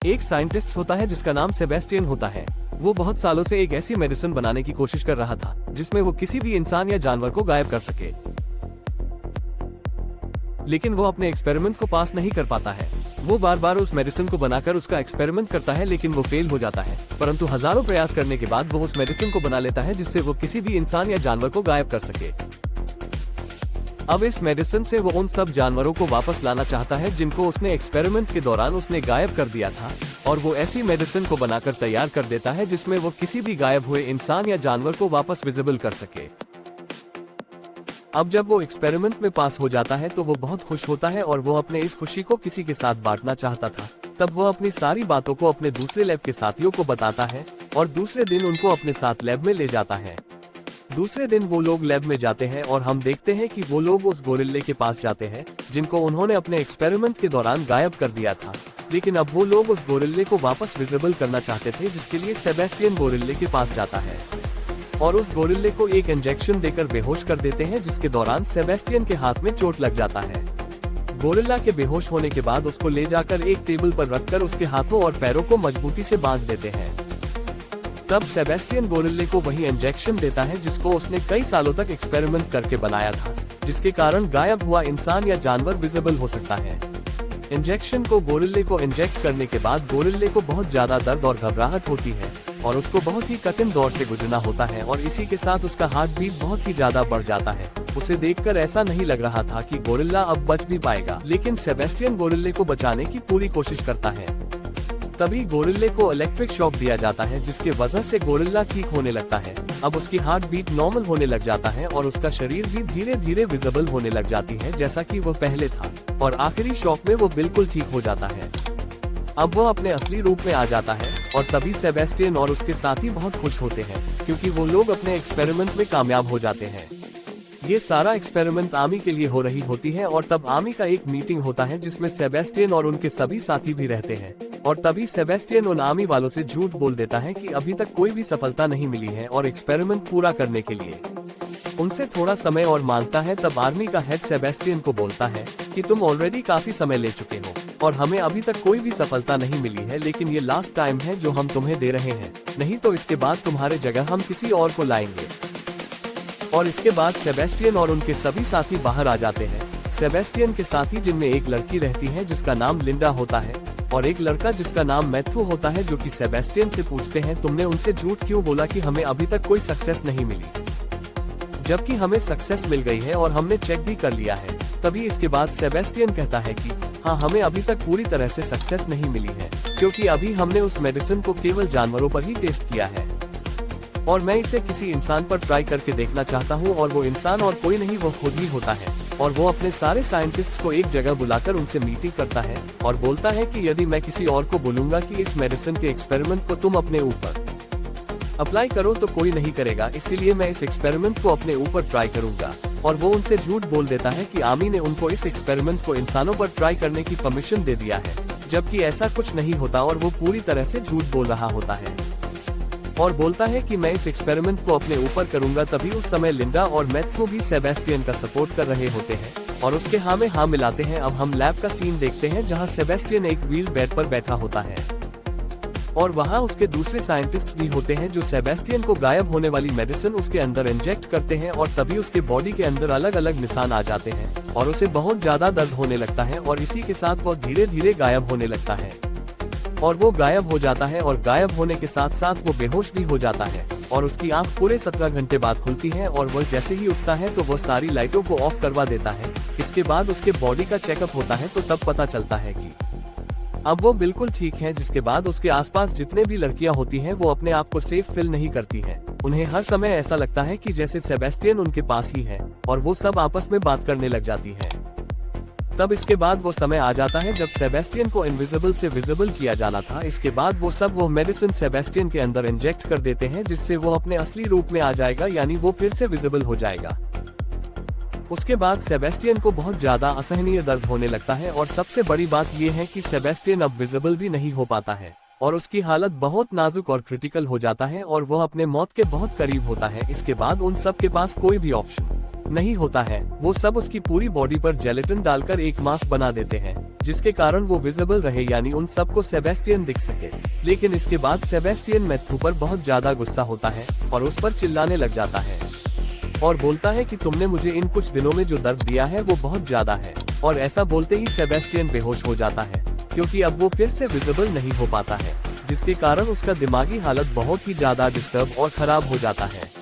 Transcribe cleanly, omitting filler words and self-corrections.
एक साइंटिस्ट होता है जिसका नाम सेबेस्टियन होता है। वो बहुत सालों से एक ऐसी मेडिसिन बनाने की कोशिश कर रहा था जिसमें वो किसी भी इंसान या जानवर को गायब कर सके, लेकिन वो अपने एक्सपेरिमेंट को पास नहीं कर पाता है। वो बार बार उस मेडिसिन को बनाकर उसका एक्सपेरिमेंट करता है, लेकिन वो फेल हो जाता है। परंतु हजारों प्रयास करने के बाद वो उस मेडिसिन को बना लेता है जिससे वो किसी भी इंसान या जानवर को गायब कर सके। अब इस मेडिसिन से वो उन सब जानवरों को वापस लाना चाहता है जिनको उसने एक्सपेरिमेंट के दौरान उसने गायब कर दिया था, और वो ऐसी मेडिसिन को बनाकर तैयार कर देता है जिसमें वो किसी भी गायब हुए इंसान या जानवर को वापस विजिबल कर सके। अब जब वो एक्सपेरिमेंट में पास हो जाता है तो वो बहुत खुश होता है और वो अपने इस खुशी को किसी के साथ बांटना चाहता था। तब वो अपनी सारी बातों को अपने दूसरे लैब के साथियों को बताता है और दूसरे दिन उनको अपने साथ लैब में ले जाता है। दूसरे दिन वो लोग लैब में जाते हैं और हम देखते हैं कि वो लोग उस गोरिल्ले के पास जाते हैं जिनको उन्होंने अपने एक्सपेरिमेंट के दौरान गायब कर दिया था। लेकिन अब वो लोग उस गोरिल्ले को वापस विजिबल करना चाहते थे, जिसके लिए सेबेस्टियन गोरिल्ले के पास जाता है और उस गोरिल्ले को एक इंजेक्शन देकर बेहोश कर देते हैं, जिसके दौरान सेबेस्टियन के हाथ में चोट लग जाता है। गोरिल्ला के बेहोश होने के बाद उसको ले जाकर एक टेबल पर रखकर उसके हाथों और पैरों को मजबूती से बांध देते हैं। तब सेबेस्टियन गोरिल्ले को वही इंजेक्शन देता है जिसको उसने कई सालों तक एक्सपेरिमेंट करके बनाया था, जिसके कारण गायब हुआ इंसान या जानवर विजिबल हो सकता है। इंजेक्शन को गोरिल्ले को इंजेक्ट करने के बाद गोरिल्ले को बहुत ज्यादा दर्द और घबराहट होती है और उसको बहुत ही कठिन दौर से गुजरना होता है, और इसी के साथ उसका हार्ट बीट बहुत ही ज्यादा बढ़ जाता है। उसे देखकर ऐसा नहीं लग रहा था कि गोरिल्ला अब बच भी पाएगा, लेकिन सेबेस्टियन गोरिल्ले को बचाने की पूरी कोशिश करता है। तभी गोरिल्ले को इलेक्ट्रिक शॉक दिया जाता है, जिसके वजह से गोरिल्ला ठीक होने लगता है। अब उसकी हार्ट बीट नॉर्मल होने लग जाता है और उसका शरीर भी धीरे धीरे विजिबल होने लग जाती है जैसा कि वो पहले था, और आखिरी शॉक में वो बिल्कुल ठीक हो जाता है। अब वो अपने असली रूप में आ जाता है और तभी सेबेस्टियन और उसके साथी बहुत खुश होते हैं क्योंकि वो लोग अपने एक्सपेरिमेंट में कामयाब हो जाते हैं। ये सारा एक्सपेरिमेंट आमी के लिए हो रही होती है और तब आमी का एक मीटिंग होता है जिसमें सेबेस्टियन और उनके सभी साथी भी रहते हैं, और तभी सेबेस्टियन उन आमी वालों से झूठ बोल देता है कि अभी तक कोई भी सफलता नहीं मिली है और एक्सपेरिमेंट पूरा करने के लिए उनसे थोड़ा समय और मांगता है। तब आर्मी का हेड सेबेस्टियन को बोलता है कि तुम ऑलरेडी काफी समय ले चुके हो और हमें अभी तक कोई भी सफलता नहीं मिली है, लेकिन ये लास्ट टाइम है जो हम तुम्हें दे रहे हैं, नहीं तो इसके बाद तुम्हारे जगह हम किसी और को लाएंगे। और इसके बाद सेबेस्टियन और उनके सभी साथी बाहर आ जाते हैं। सेबेस्टियन के साथी जिनमें एक लड़की रहती है जिसका नाम लिंडा होता है और एक लड़का जिसका नाम मैथ्यू होता है, जो कि सेबेस्टियन से पूछते हैं तुमने उनसे झूठ क्यों बोला कि हमें अभी तक कोई सक्सेस नहीं मिली, जबकि हमें सक्सेस मिल गई है और हमने चेक भी कर लिया है। तभी इसके बाद सेबेस्टियन कहता है कि हाँ, हमें अभी तक पूरी तरह से सक्सेस नहीं मिली है क्योंकि अभी हमने उस मेडिसिन को केवल जानवरों पर ही टेस्ट किया है और मैं इसे किसी इंसान पर ट्राई करके देखना चाहता हूँ, और वो इंसान और कोई नहीं वो खुद ही होता है। और वो अपने सारे साइंटिस्ट्स को एक जगह बुलाकर उनसे मीटिंग करता है और बोलता है कि यदि मैं किसी और को बोलूंगा कि इस मेडिसिन के एक्सपेरिमेंट को तुम अपने ऊपर अप्लाई करो तो कोई नहीं करेगा, इसीलिए मैं इस एक्सपेरिमेंट को अपने ऊपर ट्राई करूंगा। और वो उनसे झूठ बोल देता है कि आमी ने उनको इस एक्सपेरिमेंट को इंसानों पर ट्राई करने की परमिशन दे दिया है, जबकि ऐसा कुछ नहीं होता और वो पूरी तरह से झूठ बोल रहा होता है और बोलता है कि मैं इस एक्सपेरिमेंट को अपने ऊपर करूंगा। तभी उस समय लिंडा और मैथ्यू भी सेबेस्टियन का सपोर्ट कर रहे होते हैं और उसके हाँ में हाँ मिलाते हैं। अब हम लैब का सीन देखते हैं जहाँ सेबेस्टियन एक व्हील बेड पर बैठा होता है और वहाँ उसके दूसरे साइंटिस्ट भी होते हैं जो सेबेस्टियन को गायब होने वाली मेडिसिन उसके अंदर इंजेक्ट करते हैं, और तभी उसके बॉडी के अंदर अलग अलग निशान आ जाते हैं और उसे बहुत ज्यादा दर्द होने लगता है और इसी के साथ वो धीरे धीरे गायब होने लगता है और वो गायब हो जाता है और गायब होने के साथ साथ वो बेहोश भी हो जाता है और उसकी आंख पूरे 17 घंटे बाद खुलती है और वो जैसे ही उठता है तो वो सारी लाइटों को ऑफ करवा देता है। इसके बाद उसके बॉडी का चेकअप होता है तो तब पता चलता है कि अब वो बिल्कुल ठीक है। जिसके बाद उसके आसपास जितने भी लड़कियां होती हैं वो अपने आप को सेफ फील नहीं करती हैं। उन्हें हर समय ऐसा लगता है कि जैसे सेबेस्टियन उनके पास ही है और वो सब आपस में बात करने लग जाती हैं। तब इसके बाद वो समय आ जाता है जब सेबेस्टियन को इनविजिबल से विजिबल किया जाना था। इसके बाद वो सब वो मेडिसिन सेबेस्टियन के अंदर इंजेक्ट कर देते हैं जिससे वो अपने असली रूप में आ जाएगा, यानी वो फिर से विजिबल हो जाएगा। उसके बाद सेबेस्टियन को बहुत ज्यादा असहनीय दर्द होने लगता है और सबसे बड़ी बात ये है कि सेबेस्टियन अब विजिबल भी नहीं हो पाता है और उसकी हालत बहुत नाजुक और क्रिटिकल हो जाता है और वो अपने मौत के बहुत करीब होता है। इसके बाद उन सब के पास कोई भी ऑप्शन नहीं होता है। वो सब उसकी पूरी बॉडी पर जेलेटिन डालकर एक मास्क बना देते हैं जिसके कारण वो विजिबल रहे, यानी उन सबको सेबेस्टियन दिख सके। लेकिन इसके बाद सेबेस्टियन मैथ्यू पर बहुत ज्यादा गुस्सा होता है और उस पर चिल्लाने लग जाता है और बोलता है कि तुमने मुझे इन कुछ दिनों में जो दर्द दिया है वो बहुत ज्यादा है। और ऐसा बोलते ही सेबेस्टियन बेहोश हो जाता है, क्योंकि अब वो फिर से विजिबल नहीं हो पाता है, जिसके कारण उसका दिमागी हालत बहुत ही ज्यादा डिस्टर्ब और खराब हो जाता है।